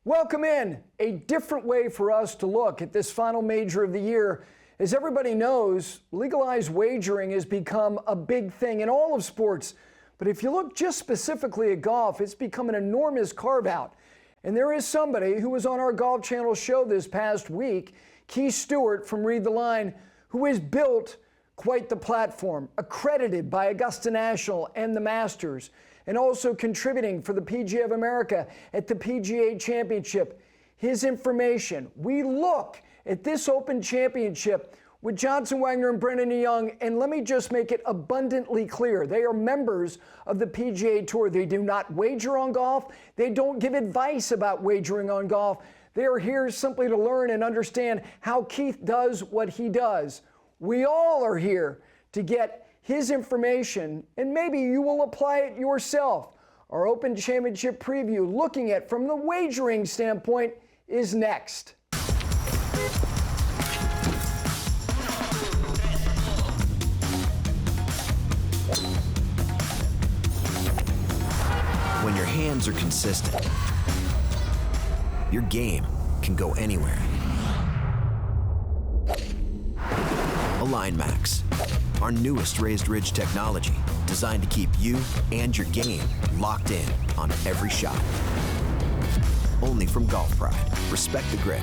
Welcome in. A different way for us to look at this final major of the year. As everybody knows, legalized wagering has become a big thing in all of sports. But if you look just specifically at golf, it's become an enormous carve-out. And there is somebody who was on our Golf Channel show this past week, Keith Stewart from Read the Line, who has built quite the platform, accredited by Augusta National and the Masters, and also contributing for the PGA of America at the PGA Championship. His information, we look at this Open Championship with Johnson, Wagner, and Brendon and Jonge, and let me just make it abundantly clear. They are members of the PGA Tour. They do not wager on golf. They don't give advice about wagering on golf. They are here simply to learn and understand how Keith does what he does. We all are here to get his information, and maybe you will apply it yourself. Our Open Championship preview, looking at from the wagering standpoint, is next. When your hands are consistent, your game can go anywhere. Align Max, our newest raised ridge technology, designed to keep you and your game locked in on every shot. Only from Golf Pride. Respect the grip.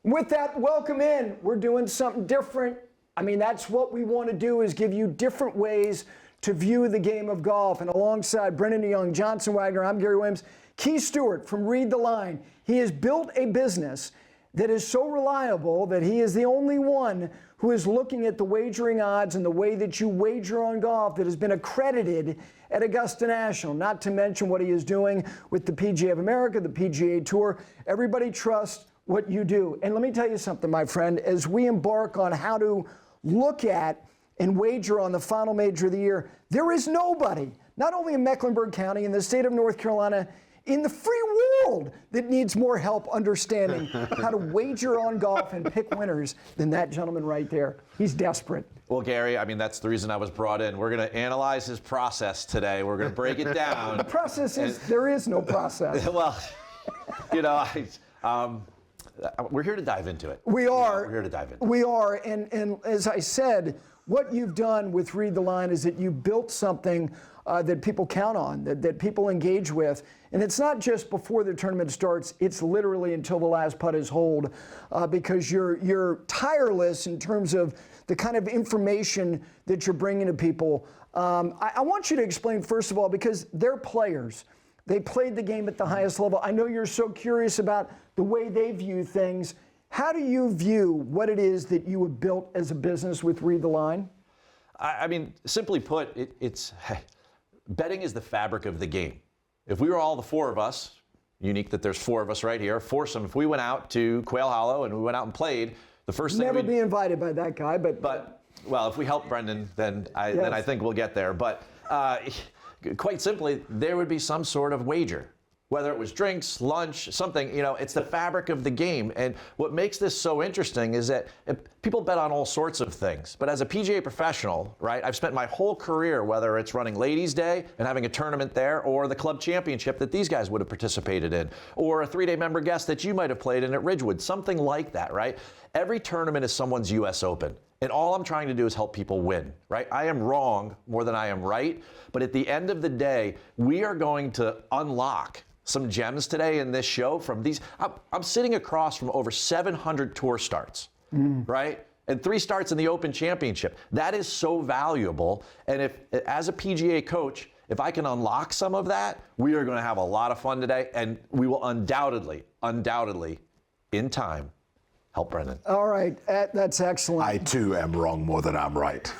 With that, welcome in. We're doing something different. I mean, that's what we want to do, is give you different ways to view the game of golf. And alongside Brendon and Jonge, Johnson Wagner, I'm Gary Williams. Keith Stewart from Read the Line. He has built a business that is so reliable that he is the only one who is looking at the wagering odds and the way that you wager on golf that has been accredited at Augusta National, not to mention what he is doing with the PGA of America, the PGA Tour. Everybody trusts what you do. And let me tell you something, my friend, as we embark on how to look at and wager on the final major of the year, there is nobody, not only in Mecklenburg County, in the state of North Carolina, in the free world, that needs more help understanding how to wager on golf and pick winners than that gentleman right there. He's desperate. Well, Gary, I mean, that's the reason I was brought in. We're going to analyze his process today. We're going to break it down. The process is, there is no process. Well, you know, we're here to dive into it. We are. We're here to dive into it. We are, and as I said, what you've done with Read the Line is that you built something that people count on, that people engage with. And it's not just before the tournament starts, it's literally until the last putt is holed, because you're tireless in terms of the kind of information that you're bringing to people. I want you to explain, first of all, because they're players. They played the game at the highest level. I know you're so curious about the way they view things. How do you view what it is that you have built as a business with Read the Line? I mean, simply put, it's betting is the fabric of the game. If we were all the four of us, unique that there's four of us right here, foursome, if we went out to Quail Hollow and we went out and played, the first thing Never be invited by that guy, but well, if we help Brendon, then I think we'll get there. But quite simply, there would be some sort of wager. Whether it was drinks, lunch, something, you know, it's the fabric of the game. And what makes this so interesting is that people bet on all sorts of things. But as a PGA professional, right, I've spent my whole career, whether it's running Ladies' Day and having a tournament there, or the club championship that these guys would have participated in, or a 3-day member guest that you might have played in at Ridgewood, something like that, right? Every tournament is someone's US Open. And all I'm trying to do is help people win, right? I am wrong more than I am right. But at the end of the day, we are going to unlock some gems today in this show from these. I'm sitting across from over 700 tour starts, right? And 3 starts in the Open Championship. That is so valuable. And if, as a PGA coach, if I can unlock some of that, we are going to have a lot of fun today. And we will undoubtedly, in time, help Brendon. All right, that's excellent. I too am wrong more than I'm right.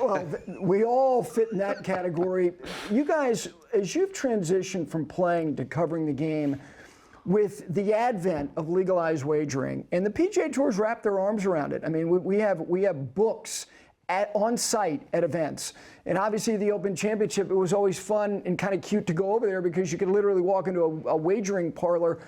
Well, we all fit in that category. You guys, as you've transitioned from playing to covering the game, with the advent of legalized wagering, and the PGA Tour's wrapped their arms around it. I mean, we have books on site at events. And obviously the Open Championship, it was always fun and kind of cute to go over there because you could literally walk into a wagering parlor.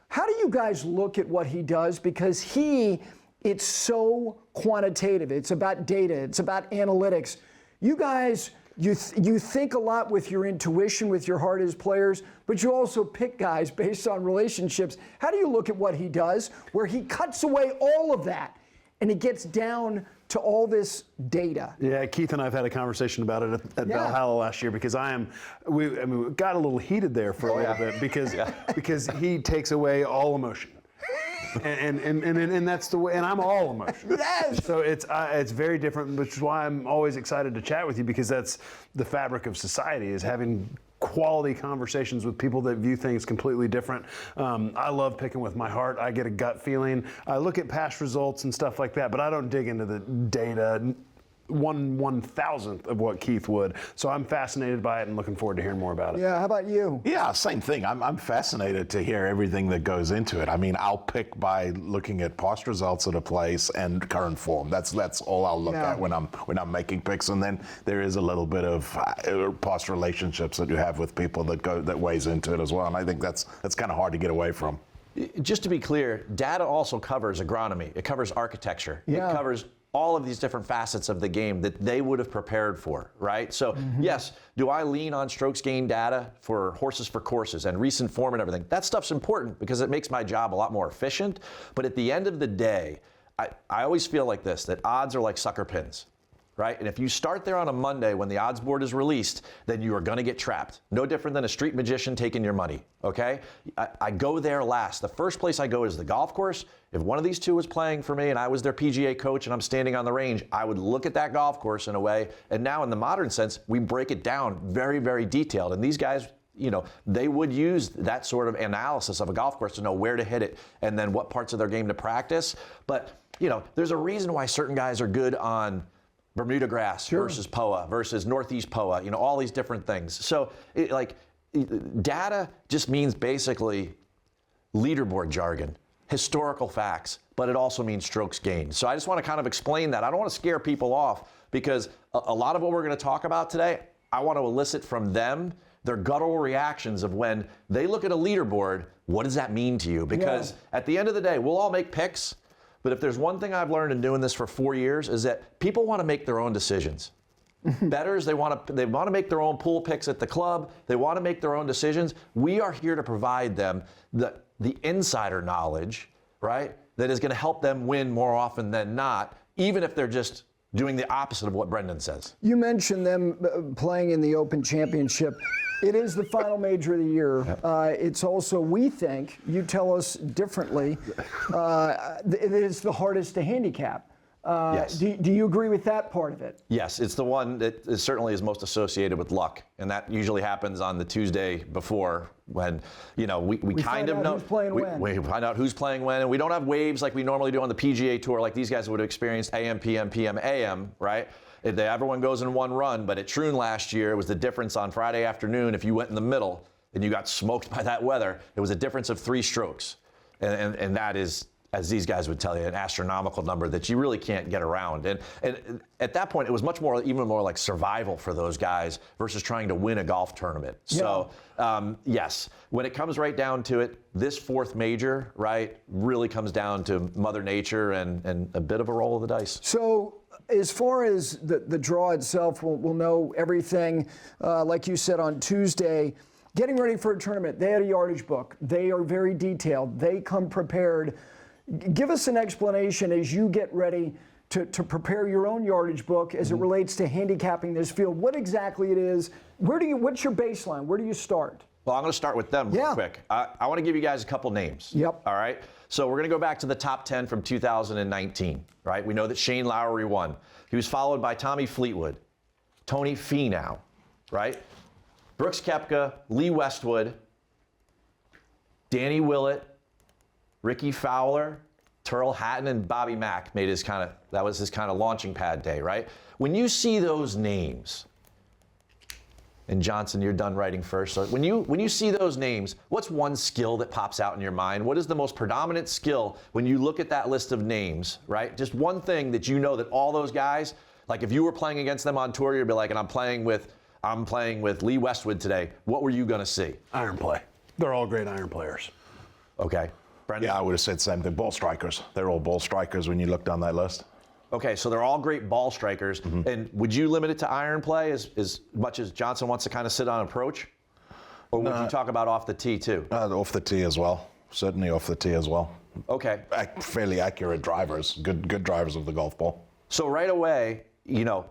How do you guys look at what he does? Because it's so quantitative. It's about data. It's about analytics. You guys you think a lot with your intuition, with your heart as players, but you also pick guys based on relationships. How do you look at what he does, where he cuts away all of that and he gets down to all this data? Yeah, Keith and I have had a conversation about it at Valhalla last year because we got a little heated there for a little bit because he takes away all emotion. And that's the way, and I'm all emotion. Yes. So it's very different, which is why I'm always excited to chat with you, because that's the fabric of society, is having quality conversations with people that view things completely different. I love picking with my heart. I get a gut feeling. I look at past results and stuff like that, but I don't dig into the data 1/1000th of what Keith would. So I'm fascinated by it and looking forward to hearing more about it. Yeah, how about you? Yeah, same thing. I'm fascinated to hear everything that goes into it. I mean, I'll pick by looking at past results of the place and current form. That's all I'll look at when I'm making picks. And then there is a little bit of past relationships that you have with people that weighs into it as well. And I think that's kind of hard to get away from. Just to be clear, data also covers agronomy. It covers architecture. Yeah. It covers all of these different facets of the game that they would have prepared for, right? So, yes, do I lean on strokes gained data for horses for courses and recent form and everything? That stuff's important because it makes my job a lot more efficient. But at the end of the day, I always feel like this, that odds are like sucker pins, right? And if you start there on a Monday when the odds board is released, then you are going to get trapped. No different than a street magician taking your money, okay? I go there last. The first place I go is the golf course. If one of these two was playing for me and I was their PGA coach and I'm standing on the range, I would look at that golf course in a way. And now in the modern sense, we break it down very, very detailed. And these guys, they would use that sort of analysis of a golf course to know where to hit it and then what parts of their game to practice. But, there's a reason why certain guys are good on Bermuda grass versus POA versus Northeast POA, all these different things. So data just means basically leaderboard jargon, historical facts, but it also means strokes gained. So I just want to kind of explain that. I don't want to scare people off because a lot of what we're going to talk about today, I want to elicit from them their guttural reactions of when they look at a leaderboard, what does that mean to you? Because at the end of the day, we'll all make picks. But if there's one thing I've learned in doing this for 4 years is that people want to make their own decisions. Bettors, they want to make their own pool picks at the club. They want to make their own decisions. We are here to provide them the insider knowledge, right, that is going to help them win more often than not, even if they're just doing the opposite of what Brendon says. You mentioned them playing in the Open Championship. It is the final major of the year. It's also, we think, you tell us differently, it is the hardest to handicap. Yes. Do you agree with that part of it? Yes, it's the one that certainly is most associated with luck, and that usually happens on the Tuesday before when we kind of know who's playing when. We find out who's playing when, and we don't have waves like we normally do on the PGA Tour, like these guys would have experienced AM, PM, PM, AM, right? Everyone goes in one run, but at Troon last year, it was the difference on Friday afternoon. If you went in the middle and you got smoked by that weather, it was a difference of 3 strokes, and that is, as these guys would tell you, an astronomical number that you really can't get around. And at that point, it was even more like survival for those guys versus trying to win a golf tournament. So, yes, when it comes right down to it, this 4th major, right, really comes down to Mother Nature and a bit of a roll of the dice. So, as far as the draw itself, we'll know everything, like you said, on Tuesday. Getting ready for a tournament, they had a yardage book. They are very detailed. They come prepared. Give us an explanation as you get ready to prepare your own yardage book as it relates to handicapping this field. What exactly it is? What's your baseline? Where do you start? Well, I'm going to start with them real quick. I want to give you guys a couple names. Yep. All right. So we're going to go back to the top 10 from 2019, right? We know that Shane Lowry won. He was followed by Tommy Fleetwood, Tony Finau, right? Brooks Koepka, Lee Westwood, Danny Willett, Ricky Fowler, Turl Hatton, and Bobby Mack that was his kind of launching pad day, right? When you see those names, and Johnson, you're done writing first. So when you see those names, what's one skill that pops out in your mind? What is the most predominant skill when you look at that list of names, right? Just one thing that you know that all those guys, like if you were playing against them on tour, you'd be like, and I'm playing with Lee Westwood today. What were you going to see? Iron play. They're all great iron players. Okay. Brendon? Yeah, I would have said the same thing. Ball strikers. They're all ball strikers when you look down that list. Okay, so they're all great ball strikers. And would you limit it to iron play as much as Johnson wants to kind of sit on approach? Or would you talk about off the tee too? Off the tee as well. Certainly off the tee as well. Okay. Fairly accurate drivers, good drivers of the golf ball. So right away, you know,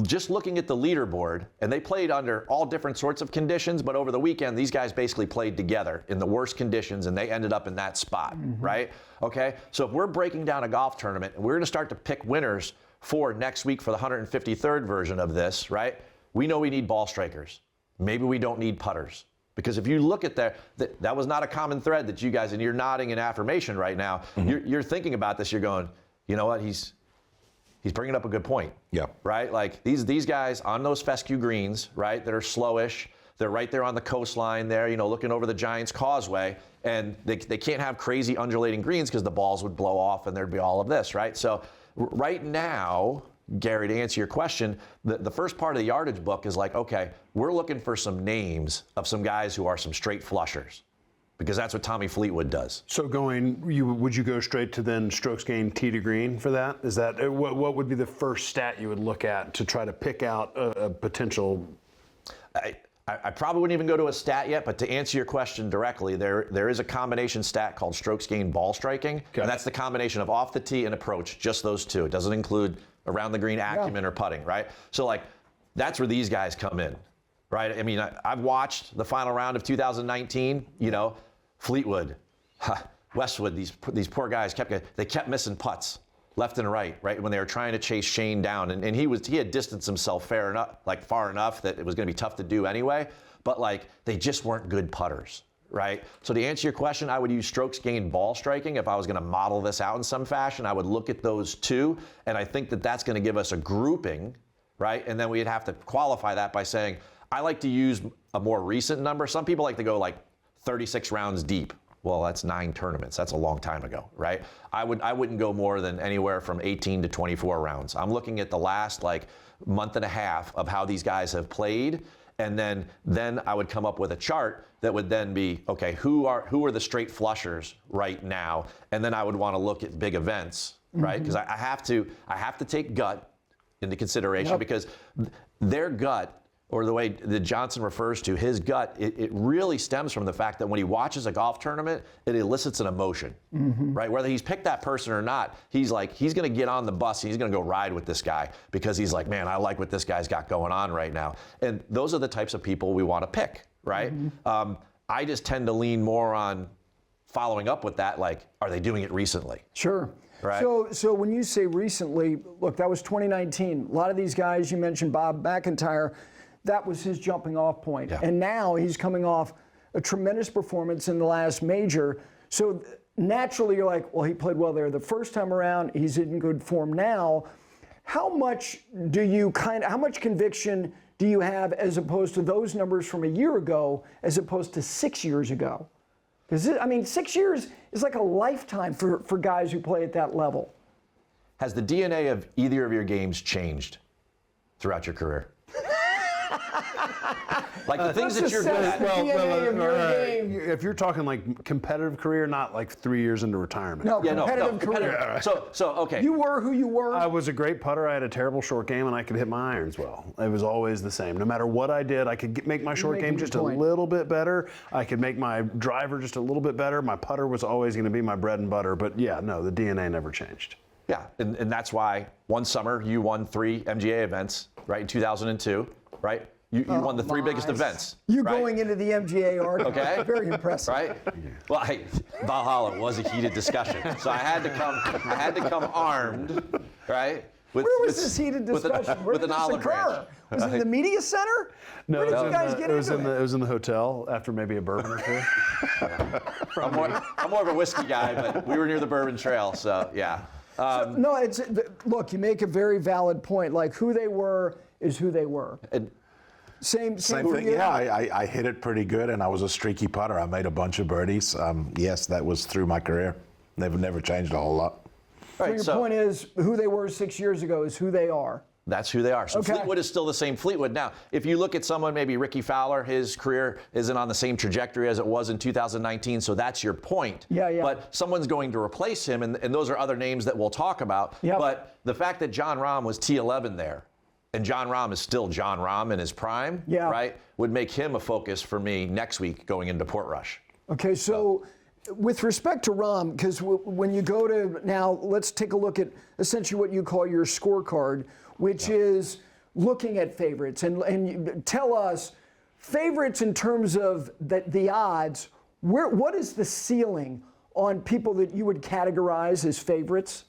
just looking at the leaderboard, and they played under all different sorts of conditions, but over the weekend, these guys basically played together in the worst conditions, and they ended up in that spot, right? Okay, so if we're breaking down a golf tournament, and we're going to start to pick winners for next week for the 153rd version of this, right? We know we need ball strikers. Maybe we don't need putters. Because if you look at that was not a common thread that you guys, and you're nodding in affirmation right now, you're thinking about this, you're going, you know what, he's bringing up a good point. Yeah. Right? Like these guys on those fescue greens, right, that are slowish, they're right there on the coastline there, you know, looking over the Giants Causeway, and they can't have crazy undulating greens because the balls would blow off and there'd be all of this, right? So right now, Gary, to answer your question, the first part of the yardage book is like, okay, we're looking for some names of some guys who are some straight flushers, because that's what Tommy Fleetwood does. So would you go straight to then strokes gained tee to green for that? Is that what would be the first stat you would look at to try to pick out a potential? I probably wouldn't even go to a stat yet, but to answer your question directly, there is a combination stat called strokes gained ball striking, and that's the combination of off the tee and approach, just those two. It doesn't include around the green acumen or putting, right? So like, that's where these guys come in, right? I mean, I've watched the final round of 2019, you know, Fleetwood, Westwood, these poor guys kept missing putts left and right when they were trying to chase Shane down, and he had distanced himself far enough that it was going to be tough to do anyway, but like they just weren't good putters, right? So to answer your question, I would use strokes gained ball striking. If I was going to model this out in some fashion, I would look at those two, and I think that that's going to give us a grouping, right? And then we'd have to qualify that by saying, I like to use a more recent number. Some people like to go like 36 rounds deep. Well, that's 9 tournaments. That's a long time ago, right? I wouldn't go more than anywhere from 18 to 24 rounds. I'm looking at the last like month and a half of how these guys have played, and then I would come up with a chart that would then be, okay, who are the straight flushers right now? And then I would want to look at big events, right? Because I have to take gut into consideration, because their gut, or the way that Johnson refers to his gut, it really stems from the fact that when he watches a golf tournament, it elicits an emotion, right? Whether he's picked that person or not, he's going to get on the bus and he's going to go ride with this guy because he's like, man, I like what this guy's got going on right now. And those are the types of people we want to pick, right? I just tend to lean more on following up with that, like, are they doing it recently? Sure. Right. So when you say recently, look, that was 2019. A lot of these guys, you mentioned Bob McIntyre, that was his jumping off point. Yeah. And now he's coming off a tremendous performance in the last major. So naturally you're like, well, he played well there the first time around. He's in good form now. How much conviction do you have as opposed to those numbers from a year ago as opposed to 6 years ago? Because, 6 years is like a lifetime for guys who play at that level. Has the DNA of either of your games changed throughout your career? Like the things that you're good at. If you're talking like competitive career, not like 3 years into retirement. No, competitive career. Yeah. So okay. You were who you were. I was a great putter. I had a terrible short game, and I could hit my irons well. It was always the same. No matter what I did, I could make my short game just a little bit better. I could make my driver just a little bit better. My putter was always going to be my bread and butter. But yeah, no, the DNA never changed. Yeah, and that's why one summer you won 3 MGA events, right, in 2002, right? You won the 3 biggest events. You right? going into the MGA archive. Okay. Very impressive. Right? Well, Valhalla was a heated discussion, so I had to come armed, right? Where was this heated discussion? Where did this occur? Was it in the media center? No, where did you guys get into it? It was in the hotel after maybe a bourbon or two. I'm more of a whiskey guy, but we were near the Bourbon Trail, so yeah. Look, you make a very valid point. Like, who they were is who they were. Same thing. Yeah, I hit it pretty good, and I was a streaky putter. I made a bunch of birdies. Yes, that was through my career. Never changed a whole lot. So your point is, who they were 6 years ago is who they are. That's who they are. So Okay. Fleetwood is still the same Fleetwood. Now, if you look at someone, maybe Ricky Fowler, his career isn't on the same trajectory as it was in 2019, so that's your point. Yeah. But someone's going to replace him, and those are other names that we'll talk about. Yep. But the fact that Jon Rahm was T11 there, and Jon Rahm is still Jon Rahm in his prime, right, would make him a focus for me next week going into Portrush. Okay, so with respect to Rahm, because when you go to now, let's take a look at essentially what you call your scorecard, which is looking at favorites. And you tell us, favorites in terms of the odds, what is the ceiling on people that you would categorize as favorites?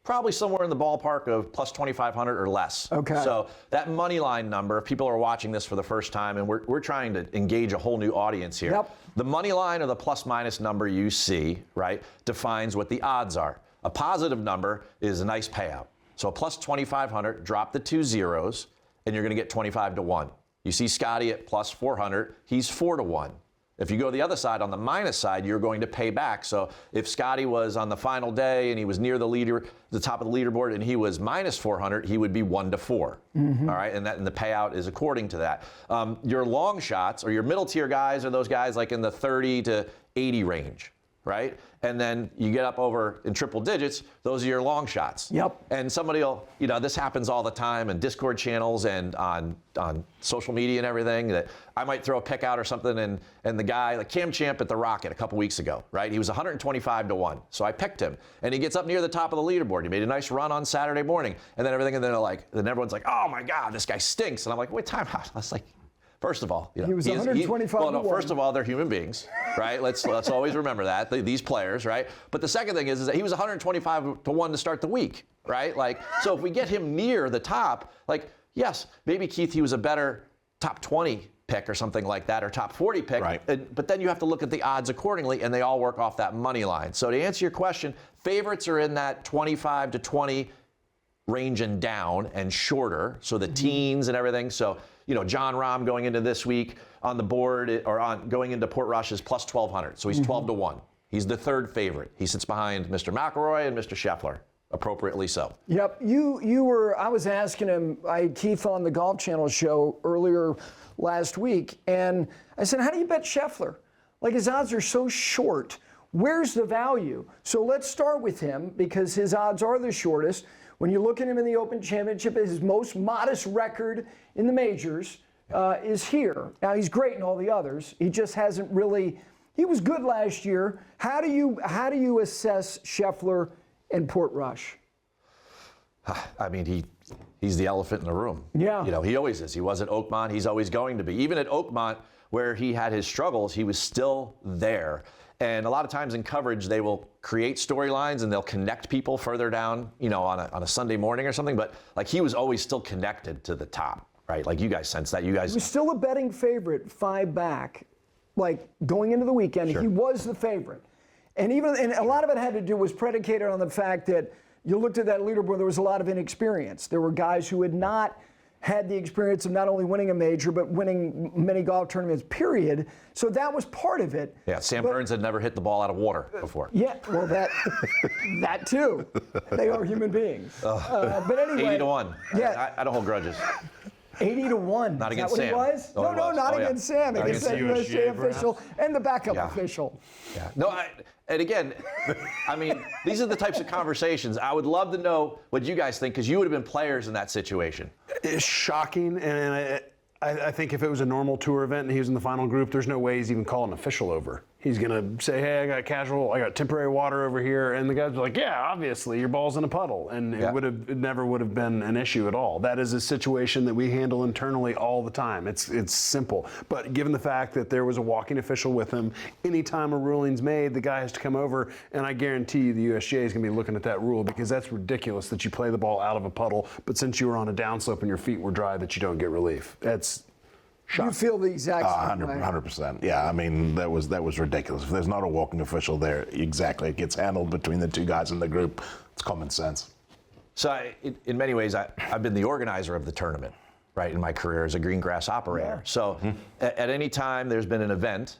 Probably somewhere in the ballpark of plus 2,500 or less. Okay. So that money line number, if people are watching this for the first time, and we're trying to engage a whole new audience here. Yep. The money line or the plus minus number you see, right, defines what the odds are. A positive number is a nice payout. So plus 2,500, drop the 2 zeros, and you're going to get 25 to 1. You see Scottie at plus 400, he's 4 to 1. If you go the other side, on the minus side, you're going to pay back. So if Scottie was on the final day and he was near the top of the leaderboard, and he was minus 400, he would be 1 to 4. Mm-hmm. All right, and the payout is according to that. Your long shots or your middle tier guys are those guys like in the 30 to 80 range, right? And then you get up over in triple digits, those are your long shots. Yep. And somebody will, this happens all the time in Discord channels and on social media and everything, that I might throw a pick out or something, and the guy, like Cam Champ at the Rocket a couple weeks ago, right? He was 125 to 1. So I picked him, and he gets up near the top of the leaderboard. He made a nice run on Saturday morning, and then everything, and then everyone's like, oh my God, this guy stinks. And I'm like, wait, time out. I was like, first of all, he was 125 well, no, to 1. first of all, they're human beings, right? Let's always remember that, these players, right? But the second thing is that he was 125 to 1 to start the week, right? Like, so if we get him near the top, like, yes, maybe Keith, he was a better top 20 pick or something like that, or top 40 pick, right. But then you have to look at the odds accordingly, and they all work off that money line. So to answer your question, favorites are in that 25 to 20 range and down and shorter, so the teens and everything. So, Jon Rahm going into this week on the board, or going into Portrush is plus 1,200. So he's 12 to 1. He's the third favorite. He sits behind Mr. McIlroy and Mr. Scheffler, appropriately so. Yep. I was asking him, Keith on the Golf Channel show earlier last week, and I said, how do you bet Scheffler? Like, his odds are so short. Where's the value? So let's start with him, because his odds are the shortest. When you look at him in the Open Championship, his most modest record in the majors is here. Now, he's great in all the others. He just hasn't really. He was good last year. How do you assess Scheffler and Portrush? I mean, he's the elephant in the room. Yeah. He always is. He was at Oakmont. He's always going to be. Even at Oakmont, where he had his struggles, he was still there. And a lot of times in coverage, they will create storylines and they'll connect people further down, on a Sunday morning or something. But like, he was always still connected to the top, right? Like, you guys sense that. You guys. He was still a betting favorite 5 back, like going into the weekend. Sure. He was the favorite, and a lot of it was predicated on the fact that you looked at that leaderboard. There was a lot of inexperience. There were guys who had not had the experience of not only winning a major, but winning many golf tournaments, period. So that was part of it. Yeah, Sam Burns had never hit the ball out of water before. Yeah, well, that too. They are human beings. But anyway. 80 to 1. Yeah. I don't hold grudges. 80 to 1. Not Is against that what Sam. He was? No, not against Sam. Not Against the against USGA official and the backup Yeah. official. Yeah. No, and again, I mean, these are the types of conversations. I would love to know what you guys think, because you would have been players in that situation. It's shocking, and I think if it was a normal tour event and he was in the final group, there's no way he's even calling an official over. He's going to say, hey, I got temporary water over here. And the guys are like, yeah, obviously, your ball's in a puddle. And it never would have been an issue at all. That is a situation that we handle internally all the time. It's simple. But given the fact that there was a walking official with him, anytime a ruling's made, the guy has to come over. And I guarantee you the USGA is going to be looking at that rule, because that's ridiculous that you play the ball out of a puddle, but since you were on a downslope and your feet were dry, that you don't get relief. That's shocking. You feel the exact same way. 100%. Yeah, I mean, that was ridiculous. If there's not a walking official there, exactly, it gets handled between the two guys in the group. It's common sense. So in many ways, I've been the organizer of the tournament, right, in my career as a green grass operator. Yeah. So at any time there's been an event,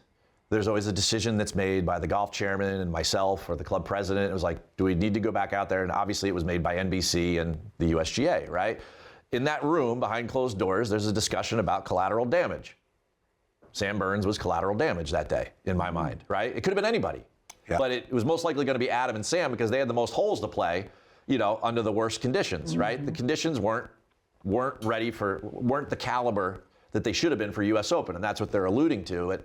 there's always a decision that's made by the golf chairman and myself or the club president. It was like, do we need to go back out there? And obviously it was made by NBC and the USGA, right? in that room behind closed doors, there's a discussion about collateral damage. Sam Burns was collateral damage that day, in my mind, right? It could have been anybody. Yeah. But it was most likely going to be Adam and Sam because they had the most holes to play, under the worst conditions, right? The conditions weren't the caliber that they should have been for U.S. Open, and that's what they're alluding to.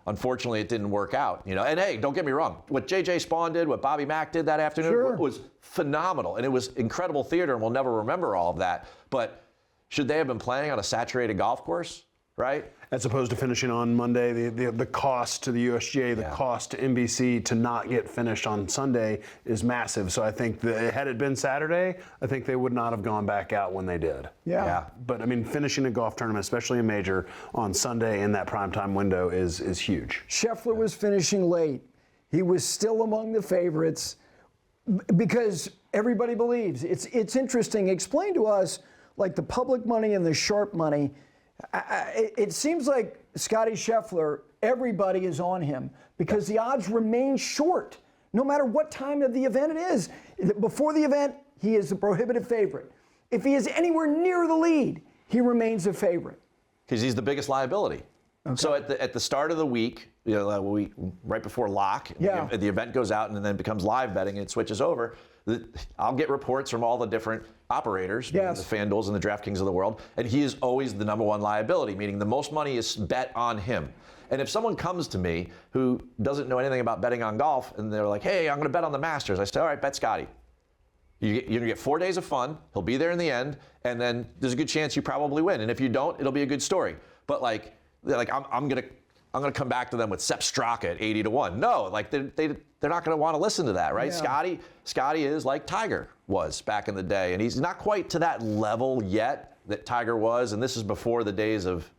Unfortunately, it didn't work out, And hey, don't get me wrong. What J.J. Spawn did, what Bobby Mack did that afternoon was phenomenal, and it was incredible theater, and we'll never remember all of that. But should they have been playing on a saturated golf course, right? As opposed to finishing on Monday, the cost to the USGA, the cost to NBC to not get finished on Sunday is massive. So I think had it been Saturday, I think they would not have gone back out when they did. Yeah. But I mean, finishing a golf tournament, especially a major, on Sunday in that primetime window is huge. Scheffler was finishing late. He was still among the favorites because everybody believes. It's interesting. Explain to us, like the public money and the sharp money. It seems like Scottie Scheffler, everybody is on him because the odds remain short no matter what time of the event it is. Before the event, he is a prohibitive favorite. If he is anywhere near the lead, he remains a favorite. Because he's the biggest liability. Okay. So at the start of the week, right before lock, the event goes out and then becomes live betting and it switches over. I'll get reports from all the different operators, the FanDuels and the DraftKings of the world, and he is always the number one liability, meaning the most money is bet on him. And if someone comes to me who doesn't know anything about betting on golf and they're like, hey, I'm going to bet on the Masters, I say, all right, bet Scottie. You're going to get 4 days of fun. He'll be there in the end, and then there's a good chance you probably win. And if you don't, it'll be a good story. But I'm going to come back to them with Sepp Straka at 80-1. No, they're not going to want to listen to that, right? Yeah. Scottie is like Tiger was back in the day, and he's not quite to that level yet that Tiger was, and this is before the days of,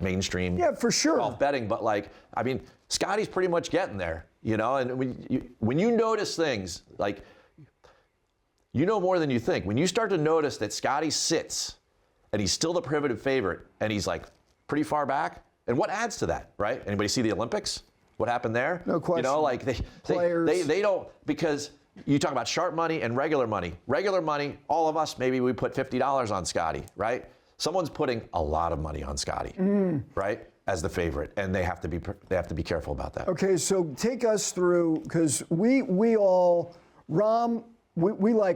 mainstream golf betting. But Scottie's pretty much getting there, and when you notice things like, more than you think. When you start to notice that Scottie sits and he's still the prohibitive favorite and he's pretty far back, and what adds to that, right? Anybody see the Olympics? What happened there? No question. They don't, because you talk about sharp money and regular money. Regular money, all of us, maybe we put $50 on Scottie, right? Someone's putting a lot of money on Scottie, right, as the favorite, and they have to be careful about that. Okay, so take us through, because we like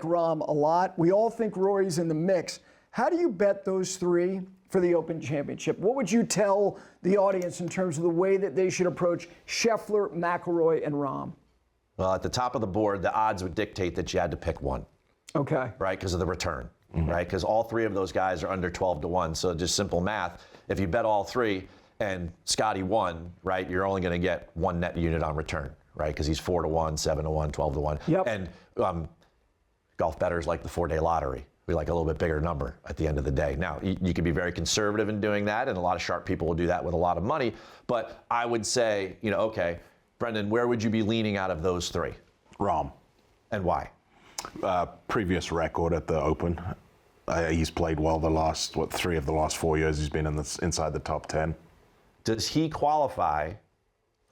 Rahm a lot. We all think Rory's in the mix. How do you bet those three for the Open Championship? What would you tell the audience in terms of the way that they should approach Scheffler, McIlroy, and Rahm? Well, at the top of the board, the odds would dictate that you had to pick one. Okay. Right, because of the return, right? Because all three of those guys are under 12-1. So just simple math. If you bet all three and Scottie won, right, you're only going to get one net unit on return, right? Because he's 4-1, 7-1, 12-1. Yep. And golf bettors like the 4-day lottery. We like a little bit bigger number at the end of the day. Now, you can be very conservative in doing that, and a lot of sharp people will do that with a lot of money. But I would say, okay, Brendon, where would you be leaning out of those three? Rahm. And why? Previous record at the Open. He's played well the last, 3 of the last 4 years. He's been inside the top 10. Does he qualify,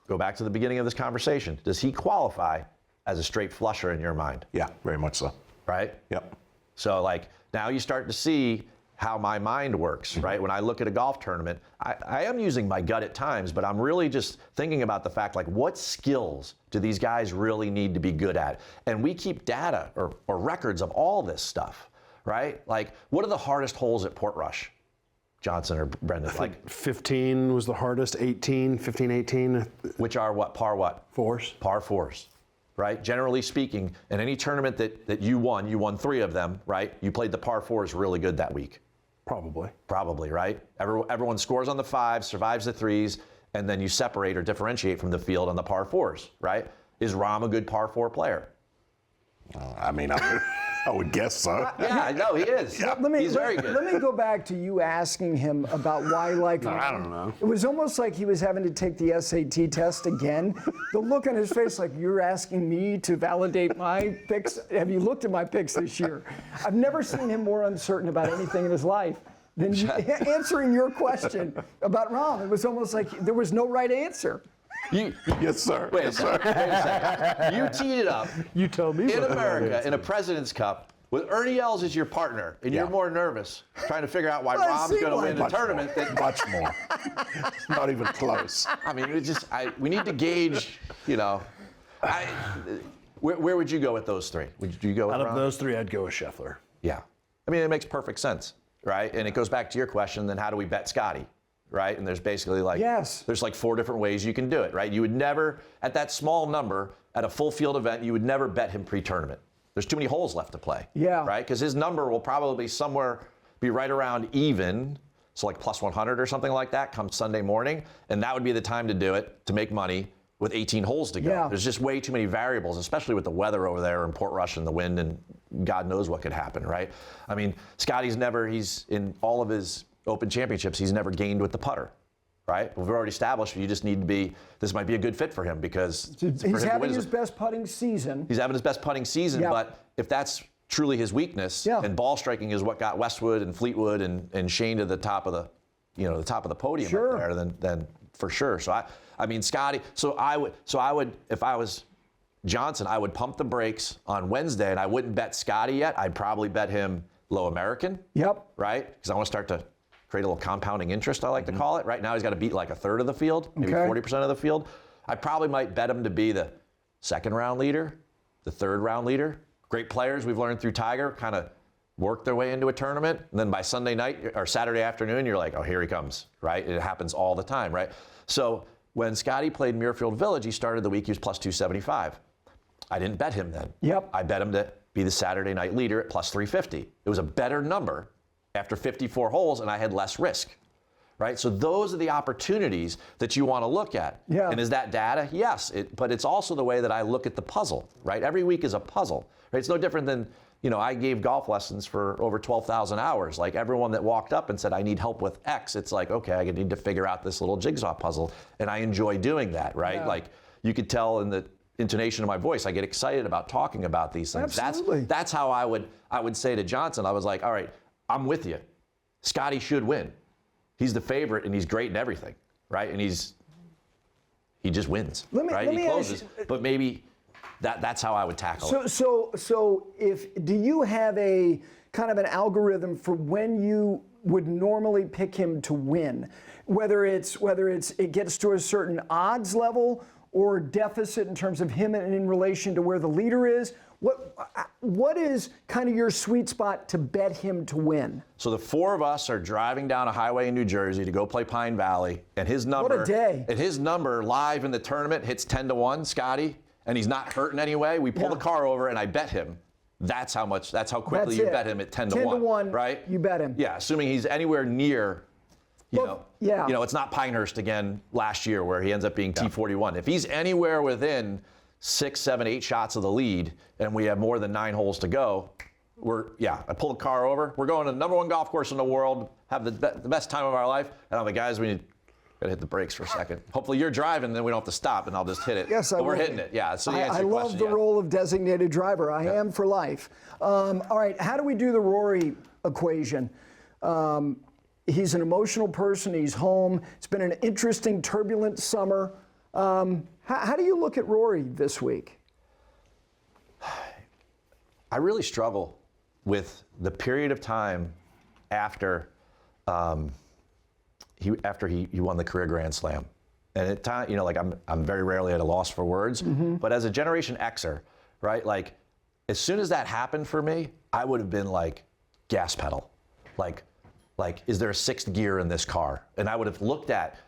go back to the beginning of this conversation, does he qualify as a straight flusher in your mind? Yeah, very much so. Right? Yep. So now you start to see how my mind works, right? When I look at a golf tournament, I am using my gut at times, but I'm really just thinking about the fact, what skills do these guys really need to be good at? And we keep data or records of all this stuff, right? What are the hardest holes at Portrush, Johnson or Brendon? 15 was the hardest, 15, 18. Which are what? Par what? Fours. Par fours. Right? Generally speaking, in any tournament that you won 3 of them, right? You played the par 4s really good that week. Probably, right? Everyone scores on the 5s, survives the 3s, and then you separate or differentiate from the field on the par 4s, right? Is Rahm a good par 4 player? I would guess so. Yeah, no, he is. He's very good. Let me go back to you asking him about why Rahm. I don't know. It was almost like he was having to take the SAT test again. The look on his face, like, you're asking me to validate my picks. Have you looked at my picks this year? I've never seen him more uncertain about anything in his life than answering your question about Rahm. It was almost like there was no right answer. Yes, sir. Wait a second. You teed it up. You tell me. In America, in a President's Cup, with Ernie Els as your partner, and you're more nervous trying to figure out why Well, it Rahm's seemed going to like win the Much tournament. more. Much more. Not even close. I mean, we need to gauge, where would you go with those three? Would you go with Out of Rahm? those three, I'd go with Scheffler. Yeah. I mean, it makes perfect sense, right? And it goes back to your question, then how do we bet Scottie, right? And there's basically there's like 4 different ways you can do it, right? You would never, at that small number, at a full field event, you would never bet him pre-tournament. There's too many holes left to play. Yeah. Right? Because his number will probably be right around even, so like plus 100 or something like that come Sunday morning, and that would be the time to do it to make money with 18 holes to go. Yeah. There's just way too many variables, especially with the weather over there in Portrush and the wind, and God knows what could happen, right? I mean, Scottie's he's in all of his Open Championships, he's never gained with the putter. Right? We've already established you just need to be, this might be a good fit for him because He's having his best putting season. He's having his best putting season, but if that's truly his weakness, and ball striking is what got Westwood and Fleetwood and Shane to the top of the, the top of the podium up there, then for sure. So I mean, Scottie. So I would, if I was Johnson, I would pump the brakes on Wednesday, and I wouldn't bet Scottie yet. I'd probably bet him low American. Yep. Right? Because I want to start to create a little compounding interest, I like to call it. Right now, he's got to beat like a third of the field, maybe 40% of the field. I probably might bet him to be the second round leader, the third round leader. Great players we've learned through Tiger kind of work their way into a tournament. And then by Sunday night or Saturday afternoon, you're like, oh, here he comes, right? It happens all the time, right? So when Scottie played Muirfield Village, he started the week, he was plus 275. I didn't bet him then. Yep. I bet him to be the Saturday night leader at plus 350. It was a better number after 54 holes, and I had less risk, right? So those are the opportunities that you want to look at. Yeah. And is that data? Yes, but it's also the way that I look at the puzzle, right? Every week is a puzzle, right? It's no different than, I gave golf lessons for over 12,000 hours. Like everyone that walked up and said, I need help with X, it's like, okay, I need to figure out this little jigsaw puzzle, and I enjoy doing that, right? Yeah. Like you could tell in the intonation of my voice, I get excited about talking about these things. Absolutely. That's how I would say to Johnson, I was like, all right, I'm with you. Scottie should win. He's the favorite, and he's great in everything, right? And he just wins, right? He closes. But maybe that's how I would tackle it. So do you have a kind of an algorithm for when you would normally pick him to win? Whether it gets to a certain odds level or deficit in terms of him in relation to where the leader is? What is kind of your sweet spot to bet him to win? So the 4 of us are driving down a highway in New Jersey to go play Pine Valley, and his number, what a day. And his number live in the tournament hits 10-1, Scottie, and he's not hurting anyway. We pull the car over, and I bet him. That's how quickly you bet him at 10-1. 10-1, right? You bet him. Yeah, assuming he's anywhere near. It's not Pinehurst again last year where he ends up being T41. If he's anywhere within 6, 7, 8 shots of the lead, and we have more than 9 holes to go, I pull the car over. We're going to the number 1 golf course in the world, have the best time of our life, and I'm like, guys, we gotta hit the brakes for a second. Hopefully you're driving, then we don't have to stop, and I'll just hit it. Yes, I will. We're hitting it, yeah. So I love the role of designated driver. I am for life. All right, how do we do the Rory equation? He's an emotional person. He's home. It's been an interesting, turbulent summer. How do you look at Rory this week? I really struggle with the period of time after he won the career Grand Slam, and at time, I'm very rarely at a loss for words. But as a Generation Xer, right, like as soon as that happened for me, I would have been like gas pedal, like is there a 6th gear in this car? And I would have looked at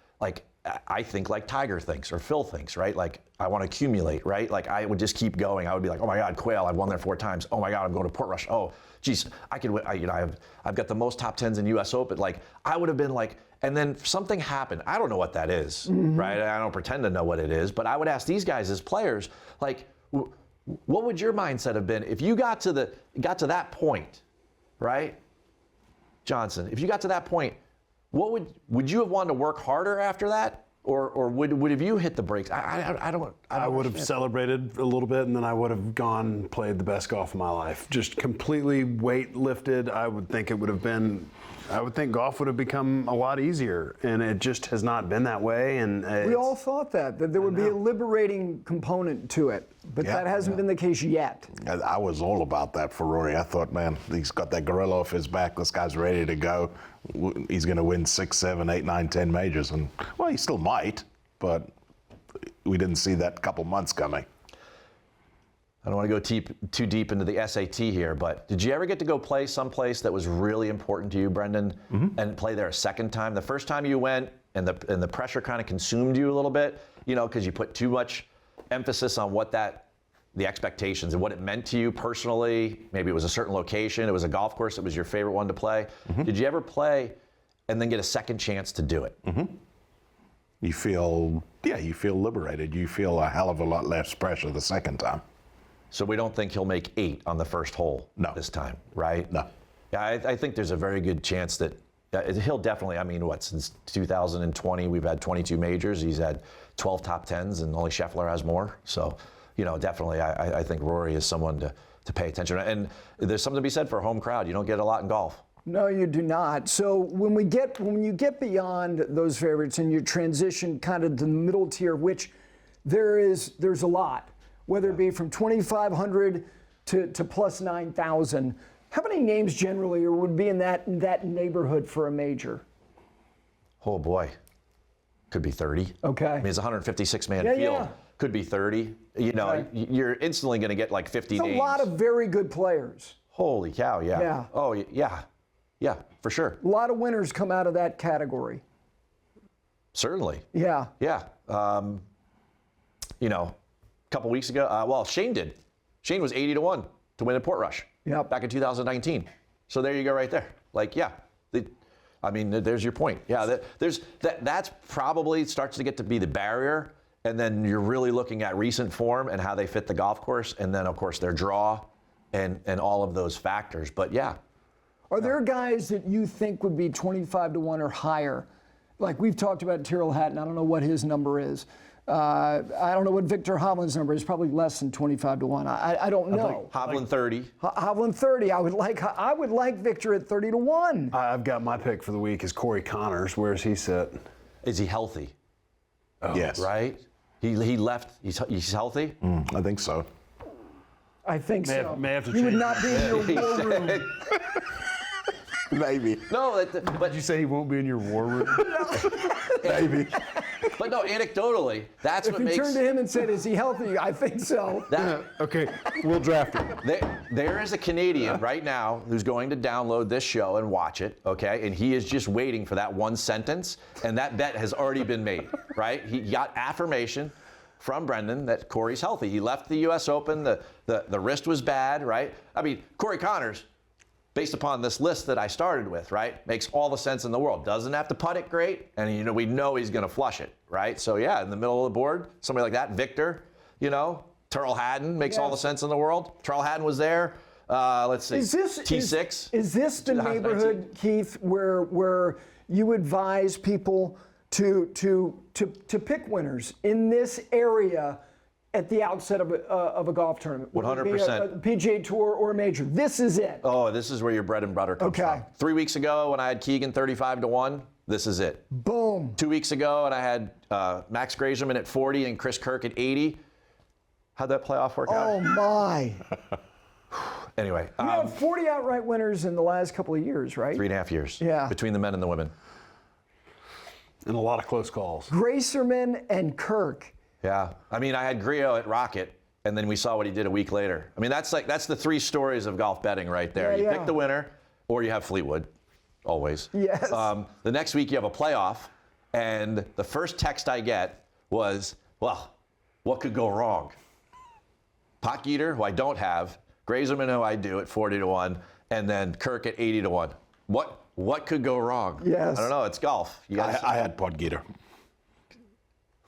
I think like Tiger thinks or Phil thinks, right? Like I want to accumulate, right? Like I would just keep going. I would be like, oh my God, Quail, I've won there 4 times. Oh my God, I'm going to Portrush. Oh, geez, I could win. I've got the most top 10s in U.S. Open. Like I would have been like, and then something happened. I don't know what that is, right? I don't pretend to know what it is, but I would ask these guys as players, like, what would your mindset have been if you got to that point, right? Johnson, if you got to that point, would you have wanted to work harder after that? Or would have you hit the brakes? I would have celebrated a little bit, and then I would have gone played the best golf of my life. Just completely weight lifted. I would think golf would have become a lot easier, and it just has not been that way. And we all thought that there would be a liberating component to it, but that hasn't been the case yet. I was all about that for Rory. I thought, man, he's got that gorilla off his back. This guy's ready to go. He's going to win 6, 7, 8, 9, 10 majors. And, well, he still might, but we didn't see that couple months coming. I don't want to go too deep into the SAT here, but did you ever get to go play someplace that was really important to you, Brendon, and play there a second time? The first time you went and the pressure kind of consumed you a little bit, because you put too much emphasis on the expectations and what it meant to you personally. Maybe it was a certain location, it was a golf course, it was your favorite one to play. Did you ever play and then get a second chance to do it? You feel liberated. You feel a hell of a lot less pressure the second time. So we don't think he'll make 8 on the first hole this time, right? No. Yeah, I think there's a very good chance that he'll definitely, since 2020, we've had 22 majors. He's had 12 top 10s, and only Scheffler has more. So, definitely, I think Rory is someone to pay attention. And there's something to be said for a home crowd. You don't get a lot in golf. No, you do not. So when you get beyond those favorites and you transition kind of to the middle tier, which there's a lot, whether it be from 2,500 to plus 9,000. How many names generally would be in that neighborhood for a major? Oh boy, could be 30. Okay. It's a 156-man field. Yeah. Could be 30. Okay. You're instantly going to get like 50 names. A lot of very good players. Holy cow! Yeah. Yeah. Oh yeah, for sure. A lot of winners come out of that category. Certainly. Yeah. Yeah. A couple weeks ago, Shane did. Shane was 80-1 to win at Portrush. Yep. Back in 2019. So there you go, right there. There's your point. Yeah, that's probably starts to get to be the barrier, and then you're really looking at recent form and how they fit the golf course, and then of course their draw, and all of those factors. But yeah. Are there guys that you think would be 25-1 or higher? Like we've talked about Tyrrell Hatton. I don't know what his number is. I don't know what Victor Hovland's number is. Probably less than 25-1. I don't know. Hovland 30. Hovland 30. I would like Victor at 30-1. I've got my pick for the week is Corey Connors. Where's he sit? Is he healthy? Oh, yes. Right. He left. He's healthy. I think so. I think so. May have to you would change not be in your war room. Maybe. No, but Did you say he won't be in your war room? Maybe. But no, anecdotally, that's If what you makes. turned to him and said, "Is he healthy?" I think so. Okay, we'll draft him. There is a Canadian right now who's going to download this show and watch it, okay? And he is just waiting for that one sentence, and that bet has already been made, right? He got affirmation from Brendon that Corey's healthy. He left the U.S. Open. The wrist was bad, right? Corey Connors, based upon this list that I started with, right, makes all the sense in the world. Doesn't have to putt it great, and we know he's going to flush it, right? So yeah, in the middle of the board, somebody like that, Victor, Tyrrell Hatton makes all the sense in the world. Tyrrell Hatton was there. Let's see. T6. Is this the neighborhood, Keith, where you advise people to pick winners in this area at the outset of a golf tournament? 100%. A PGA Tour or a major. This is it. Oh, this is where your bread and butter comes from. 3 weeks ago when I had Keegan 35-1, this is it. Boom. 2 weeks ago and I had Max Grazeman at 40 and Chris Kirk at 80. How'd that playoff work out? Oh, my. Anyway. We have 40 outright winners in the last couple of years, right? 3.5 years. Yeah. Between the men and the women. And a lot of close calls. Gracerman and Kirk. Yeah. I had Griot at Rocket, and then we saw what he did a week later. That's the 3 stories of golf betting right there. You pick the winner, or you have Fleetwood, always. Yes. The next week you have a playoff, and the first text I get was, well, what could go wrong? Potgieter, who I don't have, Grazeman, who I do, at 40-1, and then Kirk at 80-1. What could go wrong? Yes. I don't know. It's golf. I had Podgieter.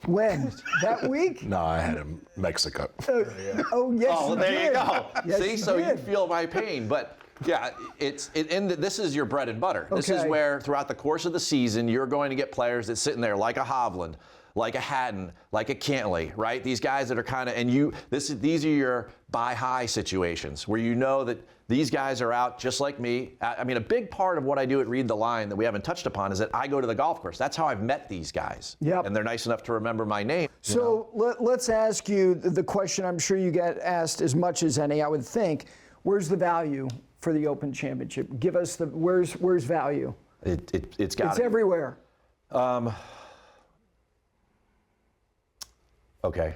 When? That week? No, I had him Mexico. Oh, yes. Oh, there you go. Yes, See, you so did. you feel my pain, but yeah, this is your bread and butter. This is Okay. where throughout the course of the season you're going to get players that sit in there like a Hovland, like a Hatton, like a Cantley, right? These guys that are kind of, and these are your buy high situations where you know that these guys are out just like me. I mean, a big part of what I do at Read the Line that we haven't touched upon is that I go to the golf course. That's how I've met these guys. Yep. And they're nice enough to remember my name. So let's ask you the question I'm sure you get asked as much as any, I would think. Where's the value for the Open Championship? Give us where's value? It's got. It's everywhere. Okay.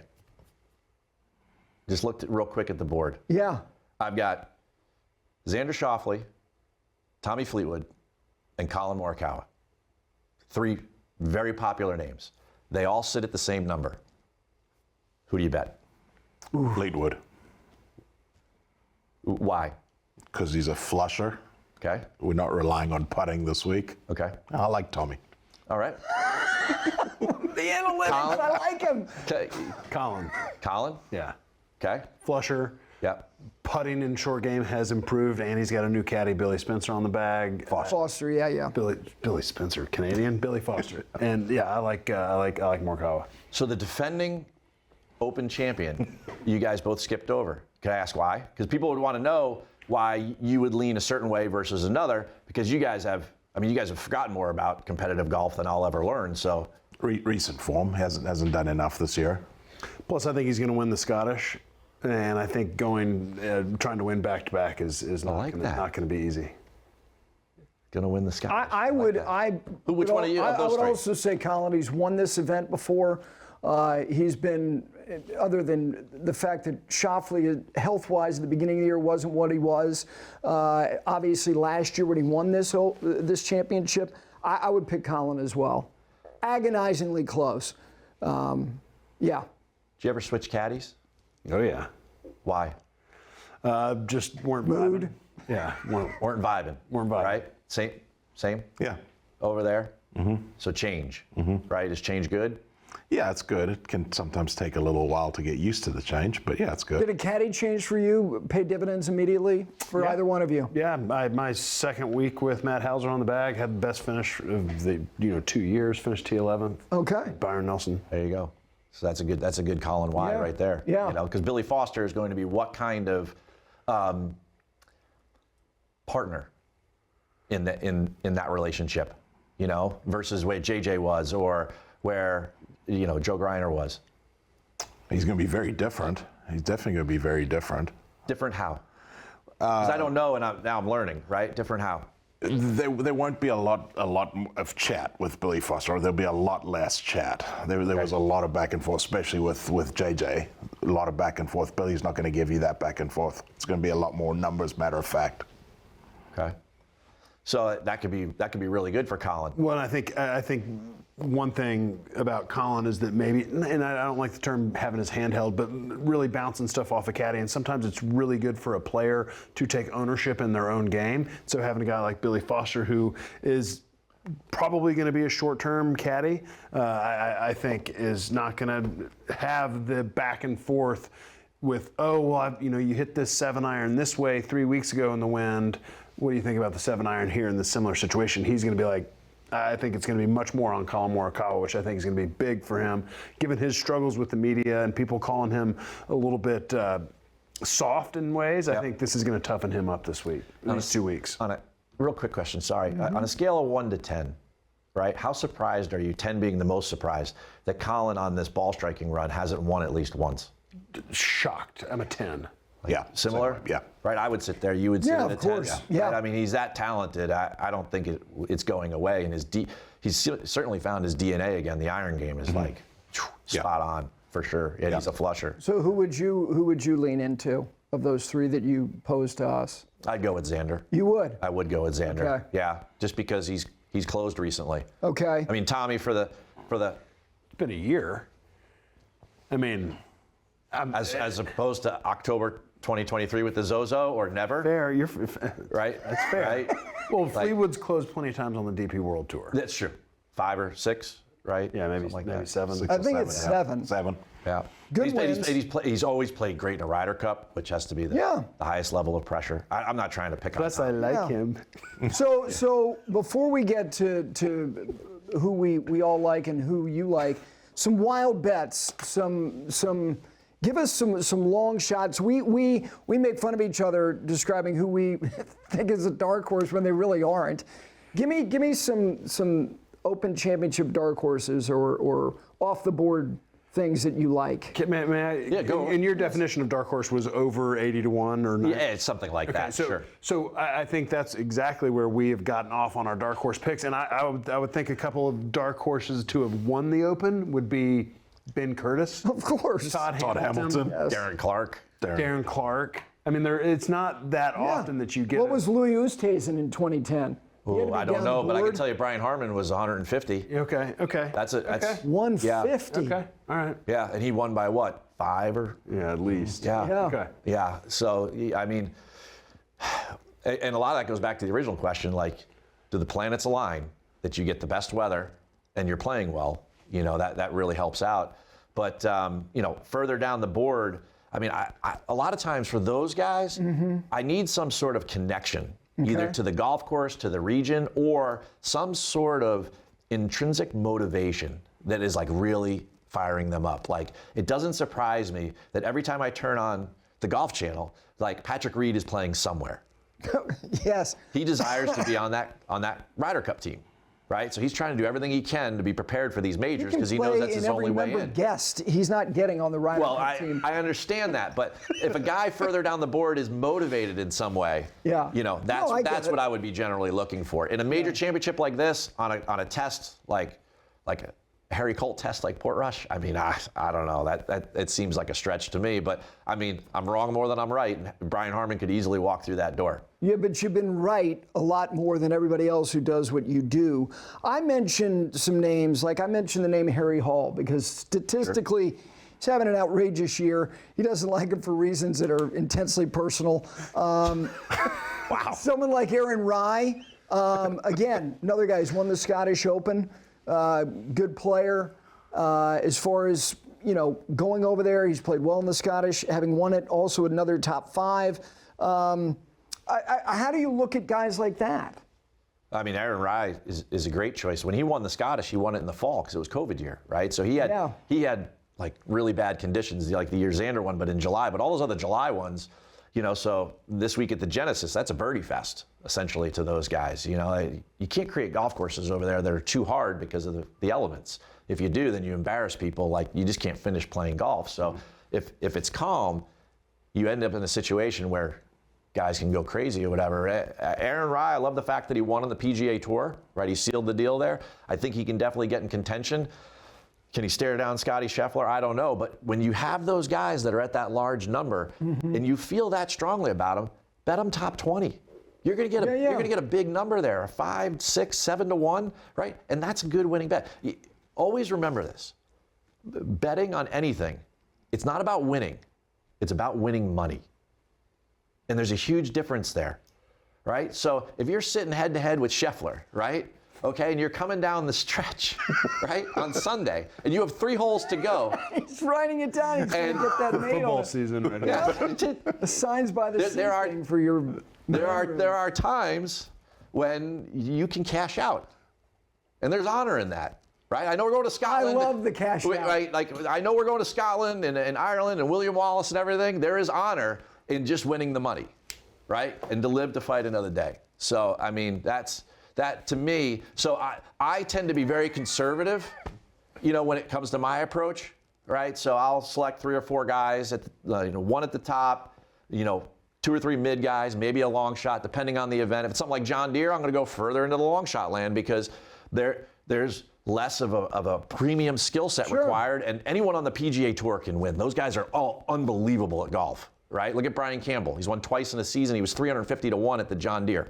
Just looked real quick at the board. Yeah. I've got Xander Schauffele, Tommy Fleetwood, and Colin Morikawa. 3 very popular names. They all sit at the same number. Who do you bet? Fleetwood. Why? Because he's a flusher. Okay. We're not relying on putting this week. Okay. I like Tommy. All right. The analytics, I like him. Okay. Colin. Colin? Yeah. Okay. Flusher. Yep. Putting in short game has improved, and he's got a new caddy, Billy Spencer, on the bag. Foster, yeah. Billy Spencer, Canadian, Billy Foster, and yeah, I like Morikawa. So the defending Open champion, you guys both skipped over. Can I ask why? Because people would want to know why you would lean a certain way versus another. Because you guys have forgotten more about competitive golf than I'll ever learn. So Recent form hasn't done enough this year. Plus, I think he's going to win the Scottish, and I think trying to win back-to-back is not going to be easy. Going to win the Scottish. Which one of you? I would also say Colin. He's won this event before. He's been, other than the fact that Schauffele, health-wise, at the beginning of the year wasn't what he was. Obviously, last year when he won this championship, I would pick Colin as well. Agonizingly close. Yeah. Did you ever switch caddies? Oh yeah. Why? Just weren't Mood. vibing. Yeah, Weren't vibing. Right? Same. Yeah. Over there. Mm-hmm. So change. Mm-hmm. Right? Is change good? Yeah, it's good. It can sometimes take a little while to get used to the change, but yeah, it's good. Did a caddy change for you pay dividends immediately for either one of you? Yeah, my second week with Matt Hauser on the bag had the best finish of the 2 years. Finished T11th. Okay. Byron Nelson. There you go. So that's a good Colin Y right there. Yeah. Because Billy Foster is going to be what kind of partner in that relationship, versus where JJ was or where Joe Greiner was. He's going to be very different. He's definitely going to be very different. Different how? Because I don't know, and now I'm learning. Right? Different how? There won't be a lot of chat with Billy Foster, or there'll be a lot less chat. There was a lot of back and forth, especially with JJ. A lot of back and forth. Billy's not going to give you that back and forth. It's going to be a lot more numbers, matter of fact. Okay. So that could be really good for Colin. Well, I think one thing about Colin is that maybe, and I don't like the term having his hand held, but really bouncing stuff off a caddy. And sometimes it's really good for a player to take ownership in their own game. So having a guy like Billy Foster, who is probably going to be a short-term caddy, I think is not going to have the back and forth with, you hit this 7-iron this way 3 weeks ago in the wind. What do you think about the 7-iron here in this similar situation? He's going to be like, I think it's going to be much more on Colin Morikawa, which I think is going to be big for him, given his struggles with the media and people calling him a little bit soft in ways. Yep. I think this is going to toughen him up this week, these 2 weeks. On a real quick question, sorry. Mm-hmm. On a scale of 1 to 10, right? How surprised are you, 10 being the most surprised, that Colin on this ball striking run hasn't won at least once? Shocked. I'm a 10. Yeah. Similar? Yeah. Right, I would sit there. You would sit at a 10. Of course. Yeah. Right? I mean, he's that talented. I don't think it's going away. And he's certainly found his DNA again. The iron game is spot on for sure. Yeah, he's a flusher. So who would you lean into of those 3 that you posed to us? I'd go with Xander. You would? I would go with Xander. Okay. Yeah, just because he's closed recently. Okay. I mean, Tommy for the. It's been a year. I mean, as opposed to October 2023 with the Zozo or never. Fair, right? That's fair. Right? Well, Fleetwood's closed plenty of times on the DP World Tour. That's true. 5 or 6, right? Yeah, maybe like maybe that. 7. I think it's 7. 7. Yeah. Good wins. He's always played great in a Ryder Cup, which has to be the highest level of pressure. I'm not trying to pick on. Plus, I like him. So before we get to who we all like and who you like, some wild bets, give us some long shots. We make fun of each other describing who we think is a dark horse when they really aren't. Give me some Open Championship dark horses or off the board things that you like. May I? Yeah, go. And your definition of dark horse was over 80 to 1 or not? Yeah, it's something like that. Sure. So I think that's exactly where we have gotten off on our dark horse picks, and I would think a couple of dark horses to have won the Open would be Ben Curtis, Of course. Todd Hamilton, Yes. Darren Clark. Darren Clark. I mean, it's not that often that you get. What was Louis Oosthuizen in 2010? He had to Ooh, be I don't down know, the but I board. can tell you Brian Harmon was 150. Okay. That's 150. Okay. All right. Yeah, and he won by what? 5 or? Yeah, at least. Yeah. Yeah. Okay. Yeah. So I mean, and a lot of that goes back to the original question: like, do the planets align that you get the best weather and you're playing well? You know, that really helps out. But you know, further down the board, I mean, a lot of times for those guys, I need some sort of connection, either to the golf course, to the region, or some sort of intrinsic motivation that is like really firing them up. Like, it doesn't surprise me that every time I turn on the Golf Channel, like Patrick Reed is playing somewhere. Yes. He desires to be on that Ryder Cup team, right? So he's trying to do everything he can to be prepared for these majors because he knows that's his only way in. Guest, he's not getting on the Ryder Well, Cup team. I understand that, but if a guy further down the board is motivated in some way, Yeah. you know, No, I get that's it. what I would be generally looking for. In a major championship like this, on a test like a Harry Colt test like Portrush, I mean, I don't know. That it seems like a stretch to me, but I mean, I'm wrong more than I'm right. And Brian Harmon could easily walk through that door. Yeah, but you've been right a lot more than everybody else who does what you do. I mentioned some names, like I mentioned the name Harry Hall, because statistically, he's having an outrageous year. He doesn't like it for reasons that are intensely personal. Wow. Someone like Aaron Rai, again, another guy who's won the Scottish Open, good player. As far as, you know, going over there, he's played well in the Scottish, having won it, also another top 5. How do you look at guys like that? I mean, Aaron Rai is a great choice. When he won the Scottish, he won it in the fall because it was COVID year, right? So he had like really bad conditions, like the year Xander won, but in July. But all those other July ones, you know, so this week at the Genesis, that's a birdie fest, essentially, to those guys. You know, you can't create golf courses over there that are too hard because of the elements. If you do, then you embarrass people. Like, you just can't finish playing golf. So if it's calm, you end up in a situation where guys can go crazy or whatever. Aaron Rai, I love the fact that he won on the PGA Tour, right? He sealed the deal there. I think he can definitely get in contention. Can he stare down Scottie Scheffler? I don't know. But when you have those guys that are at that large number and you feel that strongly about them, bet them top 20. You're going to get you're going to get a big number there, 5, 6, 7 to 1, right? And that's a good winning bet. Always remember this. Betting on anything, it's not about winning. It's about winning money. And there's a huge difference there, right? So if you're sitting head to head with Scheffler, right? Okay, and you're coming down the stretch, right, on Sunday, and you have 3 holes to go. He's writing it down. He's trying to get that made Football on it. season right now. Yeah. The signs by the sea thing for your. There are times when you can cash out, and there's honor in that, right? I know we're going to Scotland. I love the cash out. Right? Like, I know we're going to Scotland and Ireland and William Wallace and everything. There is honor in just winning the money, right? And to live to fight another day. So, I mean, that to me, so I tend to be very conservative, you know, when it comes to my approach, right? So I'll select 3 or 4 guys, at the, one at the top, you know, 2 or 3 mid guys, maybe a long shot, depending on the event. If it's something like John Deere, I'm going to go further into the long shot land because there's less of a premium skill set required, and anyone on the PGA Tour can win. Those guys are all unbelievable at golf, right? Look at Brian Campbell. He's won twice in a season. He was 350 to 1 at the John Deere,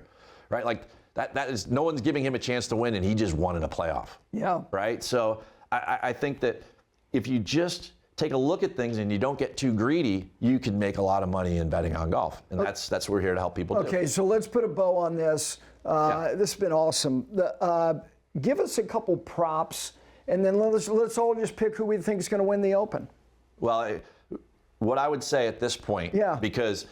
right? Like, that is, no one's giving him a chance to win, and he just won in a playoff. Yeah. Right? So I think that if you just take a look at things and you don't get too greedy, you can make a lot of money in betting on golf. And that's what we're here to help people do. Okay, so let's put a bow on this. This has been awesome. Give us a couple props, and then let's all just pick who we think is going to win the Open. Well, what I would say at this point, because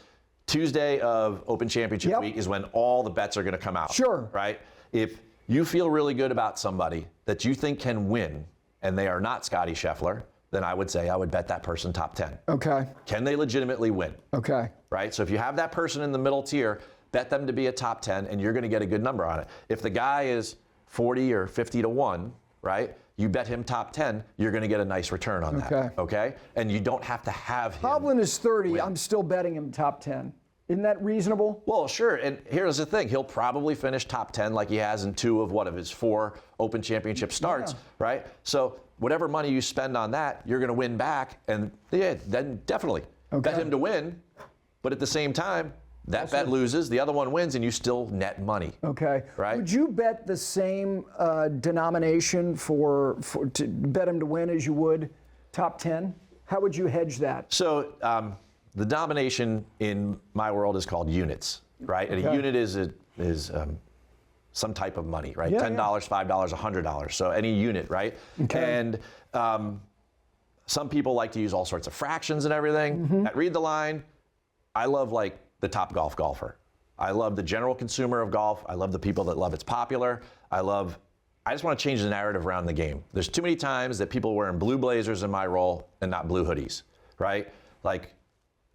Tuesday of Open Championship week is when all the bets are going to come out. Sure. Right? If you feel really good about somebody that you think can win, and they are not Scottie Scheffler, then I would say I would bet that person top 10. Okay. Can they legitimately win? Okay. Right? So if you have that person in the middle tier, bet them to be a top 10, and you're going to get a good number on it. If the guy is 40 or 50 to 1, right? You bet him top 10, you're going to get a nice return on that. Okay? And you don't have to have him. Hovland is 30. win. I'm still betting him top 10. Isn't that reasonable? Well, sure. And here's the thing. He'll probably finish top 10 like he has in 2 of his 4 Open Championship starts, right? So whatever money you spend on that, you're going to win back. And then definitely bet him to win. But at the same time, that bet loses, the other one wins, and you still net money. Okay. Right? Would you bet the same denomination to bet him to win as you would top 10? How would you hedge that? So the domination in my world is called units, right? And a unit is some type of money, right? $10, $5, $100. So any unit, right? Okay. And some people like to use all sorts of fractions and everything. At Read the Line, I love like the top golfer. I love the general consumer of golf. I love the people that love it's popular. I just want to change the narrative around the game. There's too many times that people wearing blue blazers in my role and not blue hoodies, right? Like,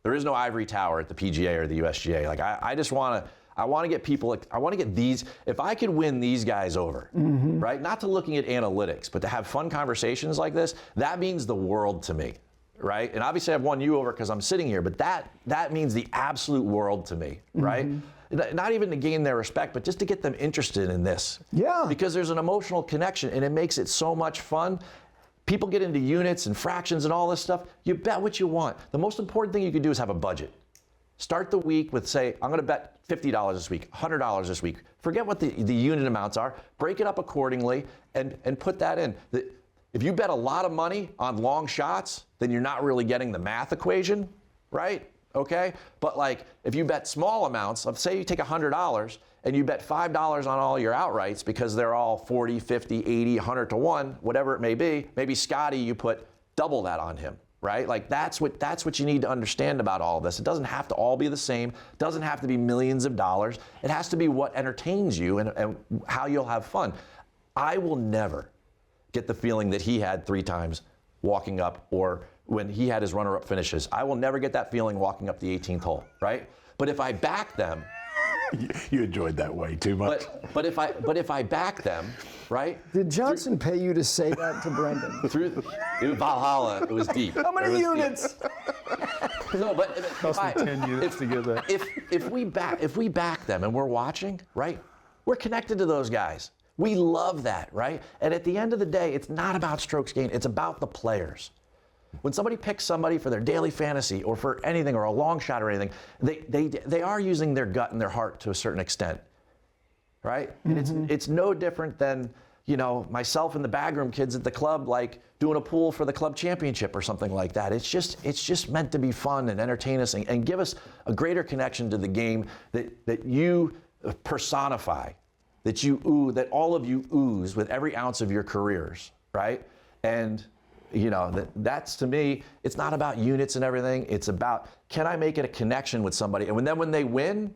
there is no ivory tower at the PGA or the USGA. Like, I just want to get people, like, I want to get these, if I could win these guys over, right? Not to looking at analytics, but to have fun conversations like this, that means the world to me, right? And obviously I've won you over because I'm sitting here, but that means the absolute world to me, right? Not even to gain their respect, but just to get them interested in this. Yeah. Because there's an emotional connection, and it makes it so much fun. People get into units and fractions and all this stuff. You bet what you want. The most important thing you can do is have a budget. Start the week with, say, I'm going to bet $50 this week, $100 this week. Forget what the unit amounts are. Break it up accordingly and put that in. If you bet a lot of money on long shots, then you're not really getting the math equation, right? Okay? But like, if you bet small amounts, say you take $100 and you bet $5 on all your outrights because they're all 40, 50, 80, 100 to 1, whatever it may be, maybe Scottie, you put double that on him, right? Like, that's what you need to understand about all of this. It doesn't have to all be the same. It doesn't have to be millions of dollars. It has to be what entertains you and how you'll have fun. I will never get the feeling that he had 3 times walking up, or when he had his runner-up finishes. I will never get that feeling walking up the 18th hole, right? But if I back them, you enjoyed that way too much. But if I back them, right? Did Johnson pay you to say that to Brendon? Through Valhalla, it was deep. How many units? No, but Cost me 10 units to get that. If we back them and we're watching, right? We're connected to those guys. We love that, right? And at the end of the day, it's not about strokes gained. It's about the players. When somebody picks somebody for their daily fantasy or for anything or a long shot or anything, they are using their gut and their heart to a certain extent, right? And it's no different than, you know, myself and the backroom kids at the club, like doing a pool for the club championship or something like that. It's just meant to be fun and entertain us and give us a greater connection to the game that you personify, that all of you ooze with every ounce of your careers, right? And you know, that's to me, it's not about units and everything. It's about, can I make it a connection with somebody? And when they win,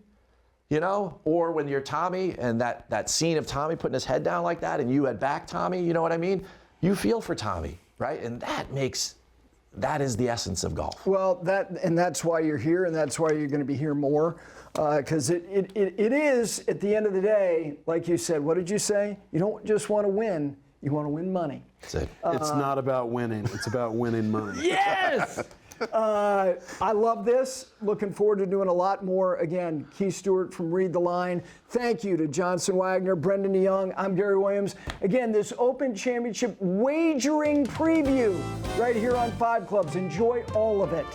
you know, or when you're Tommy and that scene of Tommy putting his head down like that and you had back Tommy, you know what I mean? You feel for Tommy, right? And that is the essence of golf. Well, that's why you're here, and that's why you're going to be here more, because it is, at the end of the day, like you said, what did you say? You don't just want to win, you want to win money. That's it. It's not about winning. It's about winning money. Yes! I love this. Looking forward to doing a lot more. Again, Keith Stewart from Read the Line. Thank you to Johnson Wagner, Brendon DeYoung. I'm Gary Williams. Again, this Open Championship wagering preview right here on 5 Clubs. Enjoy all of it.